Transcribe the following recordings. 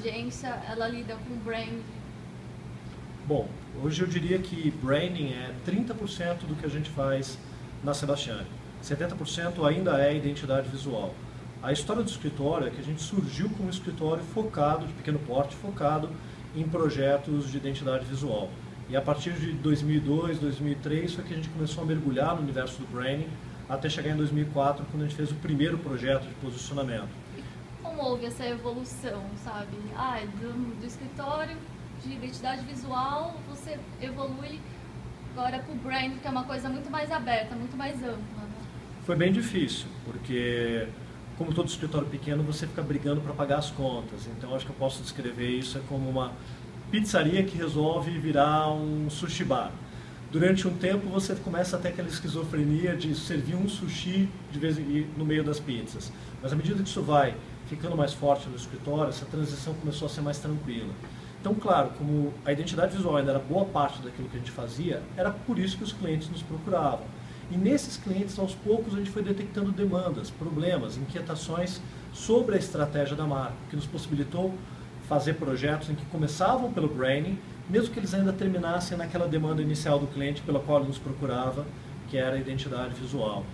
agência, ela lida com brand? Bom, hoje eu diria que branding é 30% do que a gente faz na Sebastiani. 70% ainda é identidade visual. A história do escritório é que a gente surgiu como um escritório focado, de pequeno porte, focado em projetos de identidade visual. E a partir de 2002, 2003 foi que a gente começou a mergulhar no universo do branding, até chegar em 2004, quando a gente fez o primeiro projeto de posicionamento. Como houve essa evolução, sabe? Do escritório de identidade visual, você evolui agora para o brand, que é uma coisa muito mais aberta, muito mais ampla, né? Foi bem difícil, porque como todo escritório pequeno, você fica brigando para pagar as contas. Então, acho que eu posso descrever isso como uma pizzaria que resolve virar um sushi bar. Durante um tempo, você começa a ter aquela esquizofrenia de servir um sushi de vez em quando no meio das pizzas. Mas à medida que isso vai ficando mais forte no escritório, essa transição começou a ser mais tranquila. Então, claro, como a identidade visual ainda era boa parte daquilo que a gente fazia, era por isso que os clientes nos procuravam. E nesses clientes, aos poucos, a gente foi detectando demandas, problemas, inquietações sobre a estratégia da marca, que nos possibilitou fazer projetos em que começavam pelo branding, mesmo que eles ainda terminassem naquela demanda inicial do cliente pela qual ele nos procurava, que era a identidade visual.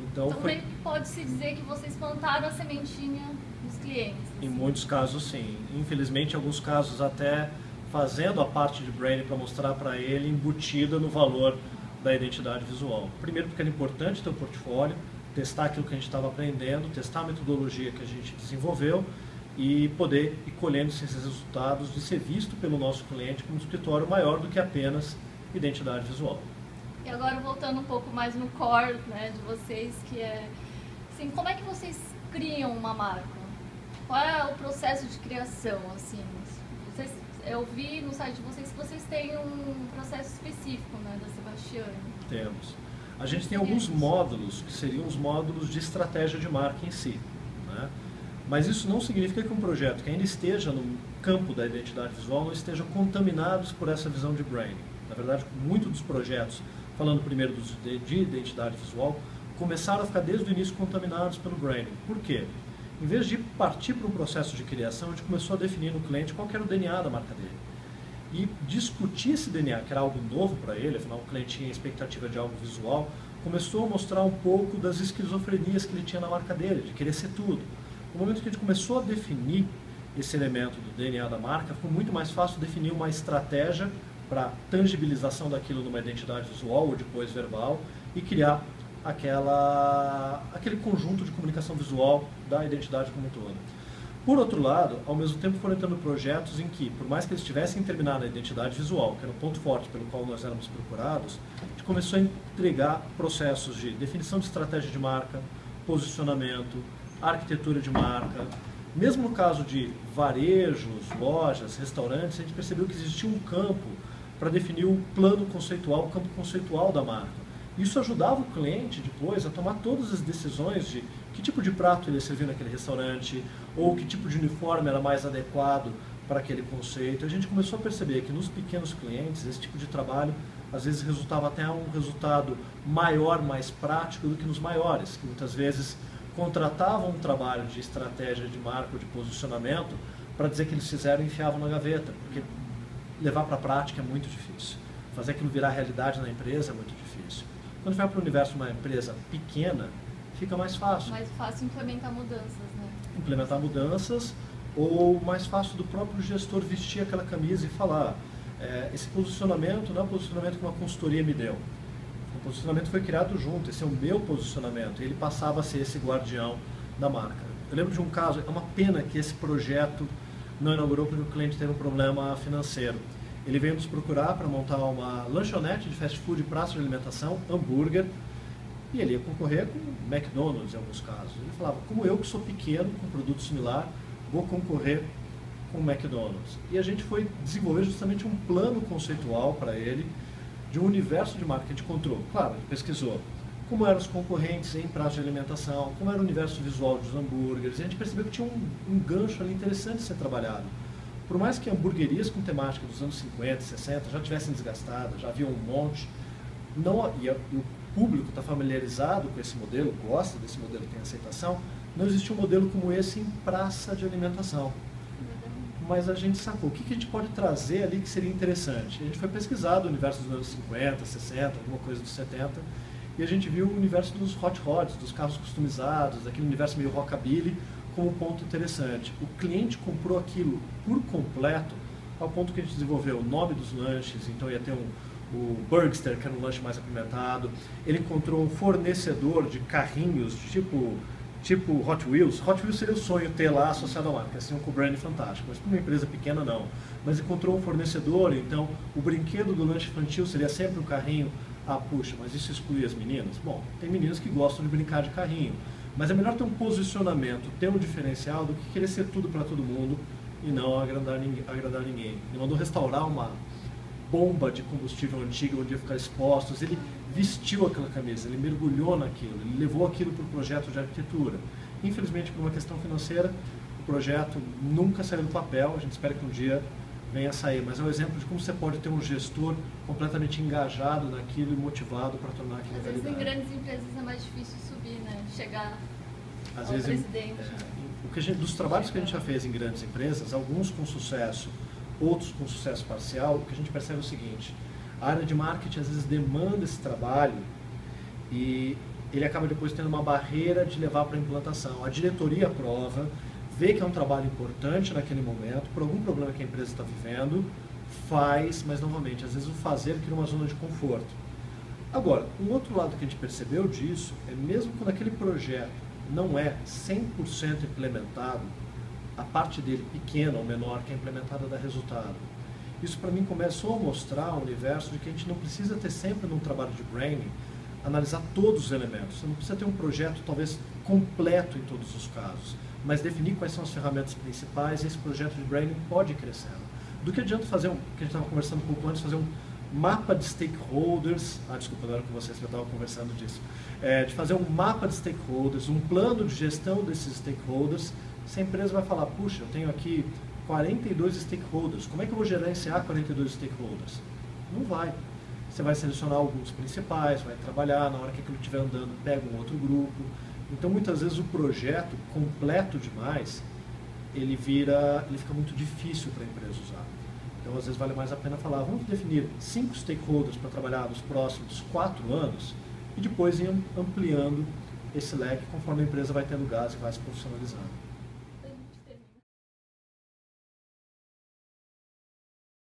Então também pode-se dizer que vocês plantaram a sementinha dos clientes. Em muitos casos, sim. Infelizmente, em alguns casos, até fazendo a parte de branding para mostrar para ele embutida no valor da identidade visual. Primeiro porque era importante ter um portfólio, testar aquilo que a gente estava aprendendo, testar a metodologia que a gente desenvolveu e poder ir colhendo esses resultados de ser visto pelo nosso cliente como um escritório maior do que apenas identidade visual. E agora voltando um pouco mais no core, né, de vocês, que é assim, como é que vocês criam uma marca? Qual é o processo de criação? Assim, eu vi no site de vocês que vocês têm um processo específico, né, da Sebastiani. Temos. A gente tem alguns módulos, que seriam os módulos de estratégia de marca em si, né? Mas isso não significa que um projeto que ainda esteja no campo da identidade visual não esteja contaminados por essa visão de branding. Na verdade, muitos dos projetos, falando primeiro de identidade visual, começaram a ficar desde o início contaminados pelo branding. Por quê? Em vez de partir para um processo de criação, a gente começou a definir no cliente qual era o DNA da marca dele. E discutir esse DNA, que era algo novo para ele, afinal o cliente tinha expectativa de algo visual, começou a mostrar um pouco das esquizofrenias que ele tinha na marca dele, de querer ser tudo. No momento que a gente começou a definir esse elemento do DNA da marca, ficou muito mais fácil definir uma estratégia para tangibilização daquilo numa identidade visual ou depois verbal e criar aquele conjunto de comunicação visual da identidade como um todo. Por outro lado, ao mesmo tempo foram entrando projetos em que, por mais que eles tivessem terminado a identidade visual, que era um ponto forte pelo qual nós éramos procurados, a gente começou a entregar processos de definição de estratégia de marca, posicionamento, arquitetura de marca. Mesmo no caso de varejos, lojas, restaurantes, a gente percebeu que existia um campo para definir o plano conceitual, o campo conceitual da marca. Isso ajudava o cliente depois a tomar todas as decisões de que tipo de prato ele ia servir naquele restaurante ou que tipo de uniforme era mais adequado para aquele conceito. A gente começou a perceber que nos pequenos clientes esse tipo de trabalho às vezes resultava até um resultado maior, mais prático do que nos maiores, que muitas vezes contratavam um trabalho de estratégia de marca ou de posicionamento para dizer que eles fizeram e enfiavam na gaveta, porque levar para a prática é muito difícil. Fazer aquilo virar realidade na empresa é muito difícil. Quando vai para o universo de uma empresa pequena, fica mais fácil. Mais fácil implementar mudanças, né? Implementar mudanças, ou mais fácil do próprio gestor vestir aquela camisa e falar esse posicionamento não é o posicionamento que uma consultoria me deu. O posicionamento foi criado junto, esse é o meu posicionamento. Ele passava a ser esse guardião da marca. Eu lembro de um caso, é uma pena que esse projeto não inaugurou porque o cliente teve um problema financeiro. Ele veio nos procurar para montar uma lanchonete de fast food, praça de alimentação, hambúrguer, e ele ia concorrer com McDonald's em alguns casos. Ele falava, como eu que sou pequeno, com produto similar, vou concorrer com o McDonald's. E a gente foi desenvolver justamente um plano conceitual para ele, de um universo de marca que a gente encontrou. Claro, ele pesquisou como eram os concorrentes em praça de alimentação, como era o universo visual dos hambúrgueres, e a gente percebeu que tinha um gancho ali interessante de ser trabalhado. Por mais que hamburguerias com temática dos anos 50, 60 já tivessem desgastado, já havia um monte, e o público está familiarizado com esse modelo, gosta desse modelo, tem aceitação, não existe um modelo como esse em praça de alimentação. mas a gente sacou o que a gente pode trazer ali que seria interessante. A gente foi pesquisar o universo dos anos 50, 60, alguma coisa dos 70, e a gente viu o universo dos hot rods, dos carros customizados, daquele universo meio rockabilly, como um ponto interessante. O cliente comprou aquilo por completo, ao ponto que a gente desenvolveu o nome dos lanches, então ia ter o Burgster, que era um lanche mais apimentado. Ele encontrou um fornecedor de carrinhos, tipo Hot Wheels. Hot Wheels seria o sonho ter lá associado à marca, assim, com o brand fantástico, mas para uma empresa pequena não. Mas encontrou um fornecedor, então o brinquedo do lanche infantil seria sempre um carrinho. Ah, puxa, mas isso exclui as meninas? Bom, tem meninas que gostam de brincar de carrinho, mas é melhor ter um posicionamento, ter um diferencial do que querer ser tudo para todo mundo e não agradar ninguém. Ele mandou restaurar uma bomba de combustível antiga onde ia ficar expostos, ele vestiu aquela camisa, ele mergulhou naquilo, ele levou aquilo para o projeto de arquitetura. Infelizmente, por uma questão financeira, o projeto nunca saiu do papel, a gente espera que um dia venha a sair, mas é um exemplo de como você pode ter um gestor completamente engajado naquilo e motivado para tornar aquilo realidade. Às vezes em grandes empresas é mais difícil subir, né? Chegar às ao vezes, presidente. Dos trabalhos que a gente já fez em grandes empresas, alguns com sucesso, outros com sucesso parcial, o que a gente percebe é o seguinte: a área de marketing às vezes demanda esse trabalho e ele acaba depois tendo uma barreira de levar para a implantação. A diretoria aprova, vê que é um trabalho importante naquele momento, por algum problema que a empresa está vivendo, faz, mas novamente, às vezes o fazer cria uma zona de conforto. Agora, um outro lado que a gente percebeu disso é mesmo quando aquele projeto não é 100% implementado, a parte dele pequena ou menor que é implementada dá resultado. Isso para mim começou a mostrar o universo de que a gente não precisa ter sempre num trabalho de branding, analisar todos os elementos. Você não precisa ter um projeto talvez completo em todos os casos, mas definir quais são as ferramentas principais e esse projeto de branding pode ir crescendo. Do que adianta fazer que a gente estava conversando um pouco antes, fazer um mapa de stakeholders, desculpa, não era com vocês que eu estava conversando disso, de fazer um mapa de stakeholders, um plano de gestão desses stakeholders. Se a empresa vai falar, puxa, eu tenho aqui 42 stakeholders, como é que eu vou gerenciar 42 stakeholders? Não vai. Você vai selecionar alguns principais, vai trabalhar, na hora que aquilo estiver andando, pega um outro grupo. Então, muitas vezes, o projeto completo demais, ele fica muito difícil para a empresa usar. Então, às vezes, vale mais a pena falar, vamos definir 5 stakeholders para trabalhar nos próximos 4 anos e depois ir ampliando esse leque conforme a empresa vai tendo gás e vai se profissionalizando.